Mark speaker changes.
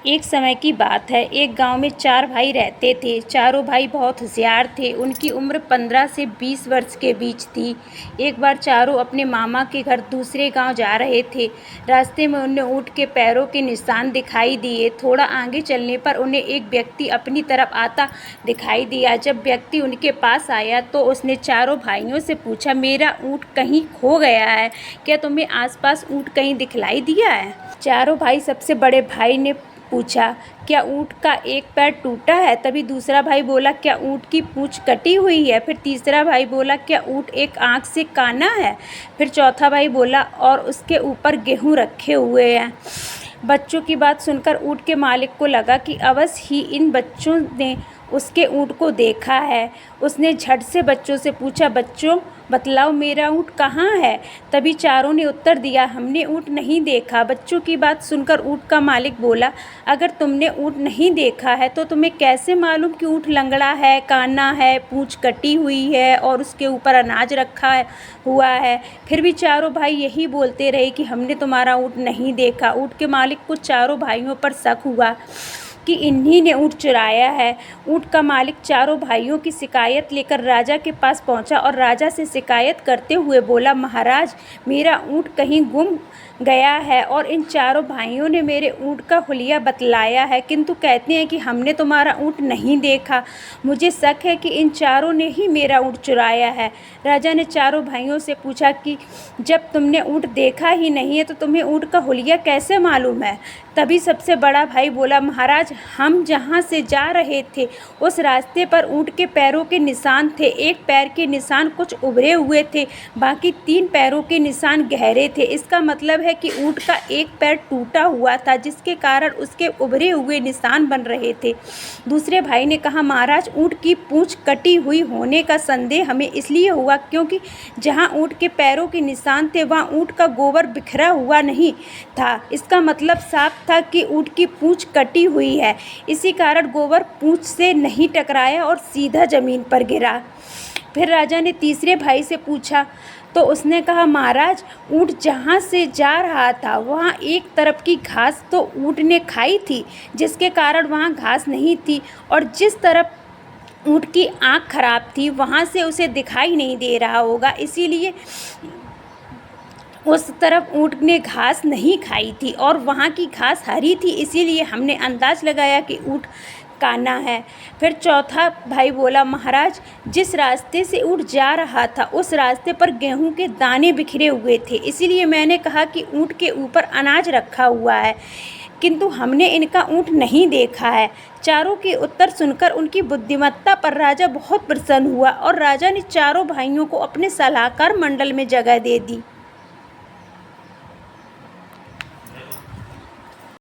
Speaker 1: एक समय की बात है। एक गांव में 4 भाई रहते थे। चारों भाई बहुत होशियार थे। उनकी उम्र 15 से 20 वर्ष के बीच थी। एक बार चारों अपने मामा के घर दूसरे गांव जा रहे थे। रास्ते में उन्हें ऊँट के पैरों के निशान दिखाई दिए। थोड़ा आगे चलने पर उन्हें एक व्यक्ति अपनी तरफ आता दिखाई दिया। जब व्यक्ति उनके पास आया तो उसने चारों भाइयों से पूछा, मेरा ऊँट कहीं खो गया है? क्या तुम्हें आसपास ऊँट कहीं दिखलाई दिया है? चारों भाई सबसे बड़े भाई ने पूछा, क्या ऊँट का एक पैर टूटा है? तभी दूसरा भाई बोला, क्या ऊँट की पूँछ कटी हुई है? फिर तीसरा भाई बोला, क्या ऊँट एक आँख से काना है? फिर चौथा भाई बोला, और उसके ऊपर गेहूँ रखे हुए हैं। बच्चों की बात सुनकर ऊँट के मालिक को लगा कि अवश्य ही इन बच्चों ने उसके ऊँट को देखा है। उसने झट से बच्चों से पूछा, बच्चों बतलाओ, मेरा ऊँट कहाँ है? तभी चारों ने उत्तर दिया, हमने ऊँट नहीं देखा। बच्चों की बात सुनकर ऊँट का मालिक बोला, अगर तुमने ऊँट नहीं देखा है तो तुम्हें कैसे मालूम कि ऊँट लंगड़ा है, काना है, पूँछ कटी हुई है और उसके ऊपर अनाज रखा हुआ है? फिर भी चारों भाई यही बोलते रहे कि हमने तुम्हारा ऊँट नहीं देखा। ऊँट के मालिक को चारों भाइयों पर शक हुआ कि इन्हीं ने ऊँट चुराया है। ऊँट का मालिक चारों भाइयों की शिकायत लेकर राजा के पास पहुंचा और राजा से शिकायत करते हुए बोला, महाराज, मेरा ऊँट कहीं गुम गया है और इन चारों भाइयों ने मेरे ऊँट का हुलिया बतलाया है, किंतु कहते हैं कि हमने तुम्हारा ऊँट नहीं देखा। मुझे शक है कि इन चारों ने ही मेरा ऊँट चुराया है। राजा ने चारों भाइयों से पूछा कि जब तुमने ऊँट देखा ही नहीं है तो तुम्हें ऊँट का हुलिया कैसे मालूम है? तभी सबसे बड़ा भाई बोला, महाराज, हम जहाँ से जा रहे थे उस रास्ते पर ऊँट के पैरों के निशान थे। एक पैर के निशान कुछ उभरे हुए थे, बाकी 3 पैरों के निशान गहरे थे। इसका मतलब है कि ऊँट का एक पैर टूटा हुआ था, जिसके कारण उसके उभरे हुए निशान बन रहे थे। दूसरे भाई ने कहा, महाराज, ऊँट की पूँछ कटी हुई होने का संदेह हमें इसलिए हुआ क्योंकि जहाँ ऊँट के पैरों के निशान थे वहाँ ऊँट का गोबर बिखरा हुआ नहीं था। इसका मतलब साफ था कि ऊँट की पूँछ कटी हुई है। इसी कारण गोबर पूँछ से नहीं टकराया और सीधा जमीन पर गिरा। फिर राजा ने तीसरे भाई से पूछा तो उसने कहा, महाराज, ऊँट जहाँ से जा रहा था वहाँ एक तरफ की घास तो ऊँट ने खाई थी, जिसके कारण वहाँ घास नहीं थी, और जिस तरफ ऊँट की आँख खराब थी वहाँ से उसे दिखाई नहीं दे रहा होगा, इसीलिए उस तरफ ऊँट ने घास नहीं खाई थी और वहाँ की घास हरी थी, इसीलिए हमने अंदाज लगाया कि ऊँट काना है। फिर चौथा भाई बोला, महाराज, जिस रास्ते से ऊँट जा रहा था उस रास्ते पर गेहूं के दाने बिखरे हुए थे, इसीलिए मैंने कहा कि ऊँट के ऊपर अनाज रखा हुआ है, किंतु हमने इनका ऊँट नहीं देखा है। चारों के उत्तर सुनकर उनकी बुद्धिमत्ता पर राजा बहुत प्रसन्न हुआ और राजा ने चारों भाइयों को अपने सलाहकार मंडल में जगह दे दी।